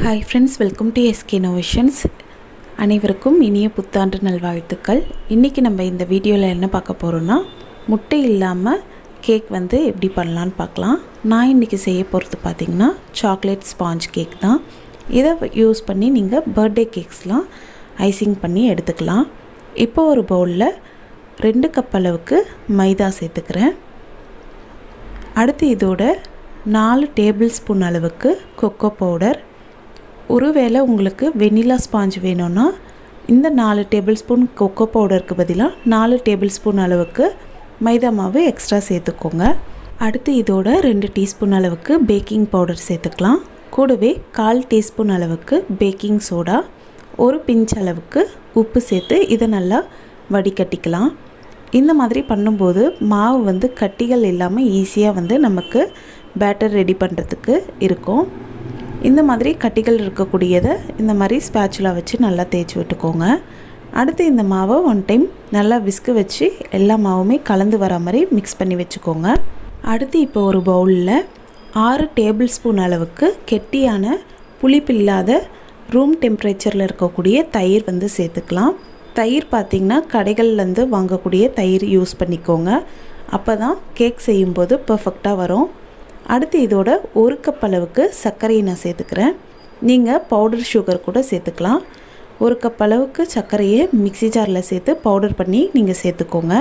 Hi friends, welcome to SK innovations. அனைவருக்கும் இனிய புத்தாண்டு நல்வாழ்த்துக்கள். இன்றைக்கி நம்ம இந்த வீடியோவில் என்ன பார்க்க போகிறோன்னா, முட்டை இல்லாமல் கேக் எப்படி பண்ணலான்னு பார்க்கலாம். நான் இன்றைக்கி செய்ய போகிறது பார்த்திங்கன்னா சாக்லேட் ஸ்பாஞ்ச் கேக் தான். இதை யூஸ் பண்ணி நீங்கள் பர்த்டே கேக்ஸ்லாம் ஐசிங் பண்ணி எடுத்துக்கலாம். இப்போ ஒரு பவுலில் 2 கப் அளவுக்கு மைதா சேர்த்துக்கிறேன். அடுத்து இதோட 4 டேபிள் ஸ்பூன் அளவுக்கு கொக்கோ பவுடர். ஒருவேளை உங்களுக்கு வெனிலா ஸ்பாஞ்ச் வேணும்னா இந்த 4 டேபிள் ஸ்பூன் கொக்கோ பவுடருக்கு பதிலாக 4 டேபிள் ஸ்பூன் அளவுக்கு மைதா மாவு எக்ஸ்ட்ரா சேர்த்துக்கோங்க. அடுத்து இதோட 2 டீஸ்பூன் அளவுக்கு பேக்கிங் பவுடர் சேர்த்துக்கலாம். கூடவே 1/4 டீஸ்பூன் அளவுக்கு பேக்கிங் சோடா, ஒரு பிஞ்ச் அளவுக்கு உப்பு சேர்த்து இதை நல்லா வடிகட்டிக்கலாம். இந்த மாதிரி பண்ணும்போது மாவு கட்டிகள் இல்லாமல் ஈஸியாக நமக்கு பேட்டர் ரெடி பண்ணுறதுக்கு இருக்கும். இந்த மாதிரி கட்டிகள் இருக்கக்கூடியதை இந்த மாதிரி ஸ்பேச்சுலா வச்சு நல்லா தேய்ச்சி விட்டுக்கோங்க. அடுத்து இந்த மாவை 1 டைம் நல்லா விஸ்கு வச்சு எல்லா மாவுமே கலந்து வர மாதிரி மிக்ஸ் பண்ணி வச்சுக்கோங்க. அடுத்து இப்போ ஒரு பவுலில் 6 டேபிள் ஸ்பூன் அளவுக்கு கெட்டியான புளிப்பில்லாத ரூம் டெம்பரேச்சரில் இருக்கக்கூடிய தயிர் சேர்த்துக்கலாம். தயிர் பார்த்திங்கன்னா கடைகள்லேருந்து வாங்கக்கூடிய தயிர் யூஸ் பண்ணிக்கோங்க. அப்போ தான் கேக் செய்யும்போது பர்ஃபெக்டாக வரும். அடுத்து இதோட 1 கப் அளவுக்கு சர்க்கரையை நான் சேர்த்துக்கிறேன். நீங்கள் பவுடர் சுகர் கூட சேர்த்துக்கலாம். 1 கப் அளவுக்கு சர்க்கரையை மிக்ஸி ஜாரில் சேர்த்து பவுடர் பண்ணி நீங்கள் சேர்த்துக்கோங்க.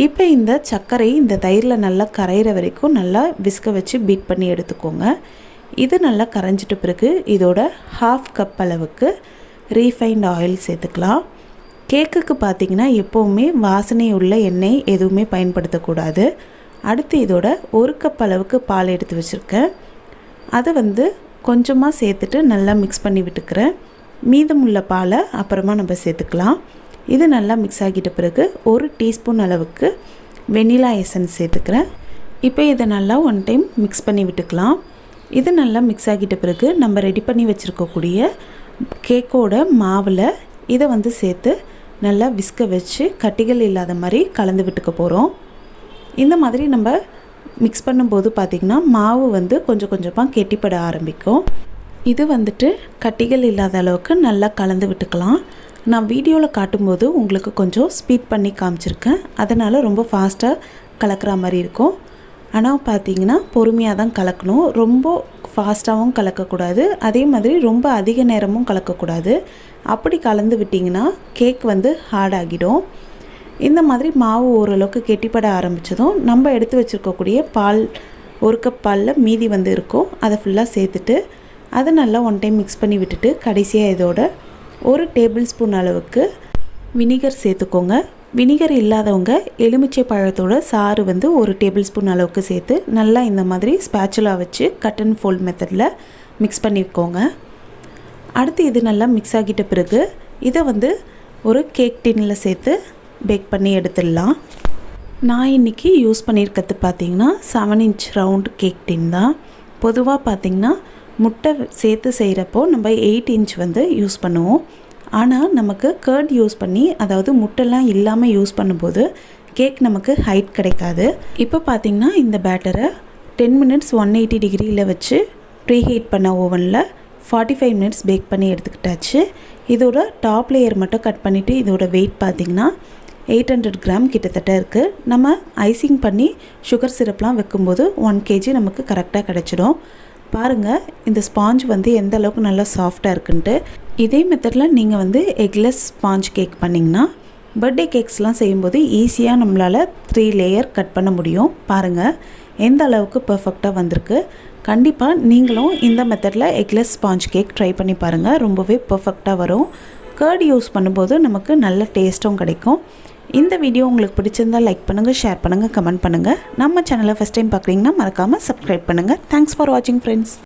இப்போ இந்த சர்க்கரை இந்த தயிரில் நல்லா கரையிற வரைக்கும் நல்லா விஸ்க வச்சு பீட் பண்ணி எடுத்துக்கோங்க. இது நல்லா கரைஞ்சிட்ட பிறகு இதோட 1/2 கப் அளவுக்கு ரீஃபைண்ட் ஆயில் சேர்த்துக்கலாம். கேக்குக்கு பார்த்திங்கன்னா எப்போவுமே வாசனை உள்ள எண்ணெய் எதுவுமே பயன்படுத்தக்கூடாது. அடுத்து இதோட 1 கப் அளவுக்கு பால் எடுத்து வச்சுருக்கேன். அதை கொஞ்சமாக சேர்த்துட்டு நல்லா மிக்ஸ் பண்ணி விட்டுக்கிறேன். மீதமுள்ள பாலை அப்புறமா நம்ம சேர்த்துக்கலாம். இது நல்லா மிக்ஸ் ஆகிட்ட பிறகு 1 டீஸ்பூன் அளவுக்கு வெனிலா எசன்ஸ் சேர்த்துக்கிறேன். இப்போ இதை நல்லா 1 டைம் மிக்ஸ் பண்ணி விட்டுக்கலாம். இது நல்லா மிக்ஸ் ஆகிட்ட பிறகு நம்ம ரெடி பண்ணி வச்சுருக்கக்கூடிய கேக்கோட மாவில் இதை சேர்த்து நல்லா விஸ்க வச்சு கட்டிகள் இல்லாத மாதிரி கலந்து விட்டுக்க போகிறோம். இந்த மாதிரி நம்ம மிக்ஸ் பண்ணும்போது பார்த்திங்கன்னா மாவு கொஞ்சம் கொஞ்சமாக கெட்டிப்பட ஆரம்பிக்கும். இது கட்டிகள் இல்லாத அளவுக்கு நல்லா கலந்து விட்டுக்கலாம். நான் வீடியோவில் காட்டும்போது உங்களுக்கு கொஞ்சம் ஸ்பீட் பண்ணி காமிச்சிருக்கேன். அதனால் ரொம்ப ஃபாஸ்ட்டாக கலக்கிற மாதிரி இருக்கும். ஆனால் பார்த்திங்கன்னா பொறுமையாக தான் கலக்கணும். ரொம்ப ஃபாஸ்ட்டாகவும் கலக்கக்கூடாது, அதே மாதிரி ரொம்ப அதிக நேரமும் கலக்கக்கூடாது. அப்படி கலந்து விட்டிங்கன்னா கேக் ஹார்ட் ஆகிடும். இந்த மாதிரி மாவு ஓரளவுக்கு கெட்டிப்பட ஆரம்பித்ததும் நம்ம எடுத்து வச்சுருக்கக்கூடிய பால் 1 கப் பாலில் மீதி இருக்கும். அதை ஃபுல்லாக சேர்த்துட்டு அதை நல்லா 1 டைம் மிக்ஸ் பண்ணி விட்டுட்டு கடைசியாக இதோட 1 டேபிள் ஸ்பூன் அளவுக்கு வினிகர் சேர்த்துக்கோங்க. வினிகர் இல்லாதவங்க எலுமிச்சை பழத்தோட சாறு 1 டேபிள் ஸ்பூன் அளவுக்கு சேர்த்து நல்லா இந்த மாதிரி ஸ்பேச்சுலா வச்சு கட் அண்ட் ஃபோல்ட் மெத்தடில் மிக்ஸ் பண்ணிக்கோங்க. அடுத்து இது நல்லா மிக்ஸ் ஆகிட்ட பிறகு இதை ஒரு கேக் டின்னில் சேர்த்து பேக் பண்ணி எடுத்துடலாம். நான் இன்றைக்கி யூஸ் பண்ணியிருக்கிறது பார்த்திங்கன்னா 7 இன்ச் ரவுண்ட் கேக் டின் தான். பொதுவாக பார்த்திங்கன்னா முட்டை சேர்த்து செய்கிறப்போ நம்ம 8 இன்ச் யூஸ் பண்ணுவோம். ஆனால் நமக்கு கர்ட் யூஸ் பண்ணி, அதாவது முட்டைலாம் இல்லாமல் யூஸ் பண்ணும்போது கேக் நமக்கு ஹைட் கிடைக்காது. இப்போ பார்த்திங்கன்னா இந்த பேட்டரை 10 மினிட்ஸ் 180 டிகிரியில் வச்சு ப்ரீஹீட் பண்ண ஓவனில் 45 மினிட்ஸ் பேக் பண்ணி எடுத்துக்கிட்டாச்சு. இதோட டாப் லேயர் மட்டும் கட் பண்ணிவிட்டு இதோட வெயிட் பார்த்திங்கன்னா 800 கிராம் கிட்டத்தட்ட இருக்குது. நம்ம ஐசிங் பண்ணி சுகர் சிரப்லாம் வைக்கும்போது 1 kg நமக்கு கரெக்டாக கிடச்சிடும். பாருங்கள் இந்த ஸ்பாஞ்ச் எந்த அளவுக்கு நல்லா சாஃப்டாக இருக்குன்ட்டு. இதே மெத்தடில் நீங்கள் எக்லெஸ் ஸ்பாஞ்ச் கேக் பண்ணிங்கன்னா பர்த்டே கேக்ஸ்லாம் செய்யும்போது ஈஸியாக நம்மளால் 3 லேயர் கட் பண்ண முடியும். பாருங்கள் எந்த அளவுக்கு பர்ஃபெக்டாக வந்திருக்கு. கண்டிப்பாக நீங்களும் இந்த மெத்தடில் எக்லெஸ் ஸ்பாஞ்ச் கேக் ட்ரை பண்ணி பாருங்கள். ரொம்பவே பர்ஃபெக்டாக வரும். கர்ட் யூஸ் பண்ணும்போது நமக்கு நல்ல டேஸ்ட்டும் கிடைக்கும். இந்த வீடியோ உங்களுக்கு பிடிச்சிருந்தால் லைக் பண்ணுங்கள், ஷேர் பண்ணுங்கள், கமெண்ட் பண்ணுங்கள். நம்ம சேனலை ஃபஸ்ட் டைம் பார்க்குறீங்கன்னா மறக்காமல் சப்ஸ்கிரைப் பண்ணுங்கள். தேங்க்ஸ் ஃபார் வாட்சிங் ஃப்ரெண்ட்ஸ்.